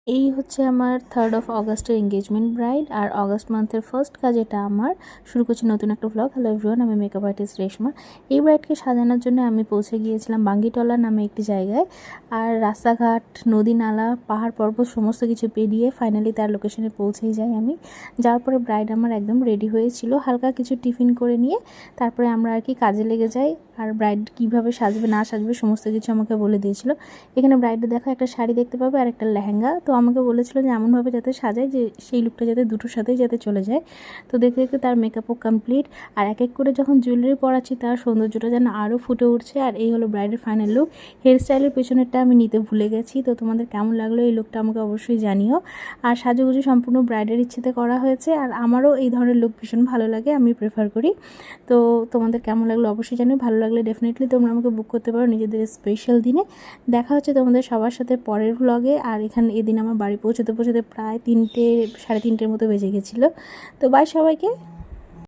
এই হচ্ছে আমার 3rd অফ অগাস্টের এঙ্গেজমেন্ট ব্রাইড। আর অগাস্ট মান্থের ফার্স্ট কাজ এটা আমার। শুরু করছি নতুন একটা ব্লগ। হ্যালো এভরিওয়ান, আমি মেকআপ আর্টিস্ট রেশমা। এই ব্রাইডকে সাজানোর জন্য আমি পৌঁছে গিয়েছিলাম বাঙ্গিটলা নামে একটি জায়গায়। আর রাস্তাঘাট, নদী নালা, পাহাড় পর্বত সমস্ত কিছু পেরিয়ে ফাইনালি তার লোকেশনে পৌঁছেই যাই আমি। যাওয়ার পরে ব্রাইড আমার একদম রেডি হয়েছিল, হালকা কিছু টিফিন করে নিয়ে তারপরে আমরা আর কি কাজে লেগে যাই। আর ব্রাইড কীভাবে সাজবে না সাজবে সমস্ত কিছু আমাকে বলে দিয়েছিল। এখানে ব্রাইডে দেখো একটা শাড়ি দেখতে পাবে আর একটা লেহেঙ্গা। তো আমাকে বলেছিল যে এমনভাবে যাতে সাজায় যে সেই লুকটা যাতে দুটোর সাথেই যাতে চলে যায়। তো দেখতে দেখতে তার মেকআপও কমপ্লিট। আর এক এক করে যখন জুয়েলারি পরাচ্ছি তার সৌন্দর্যটা যেন আরও ফুটে উঠছে। আর এই হলো ব্রাইডের ফাইনাল লুক। হেয়ার স্টাইলের পেছনেরটা আমি নিতে ভুলে গেছি। তো তোমাদের কেমন লাগলো এই লুকটা আমাকে অবশ্যই জানিও। আর সাজুগুজু সম্পূর্ণ ব্রাইডের ইচ্ছেতে করা হয়েছে। আর আমারও এই ধরনের লুক ভীষণ ভালো লাগে, আমি প্রেফার করি। তো তোমাদের কেমন লাগলো অবশ্যই জানিও। ভালো লাগলে ডেফিনেটলি তোমরা আমাকে বুক করতে পারো নিজেদের স্পেশাল দিনে। দেখা হচ্ছে তোমাদের সবার সাথে পরের ব্লগে। আর এখানে এদিন আমার বাড়ি পৌঁছতে প্রায় 3টে সাড়ে 3টের মতো বেজে গেছিলো। তো বাই সবাইকে।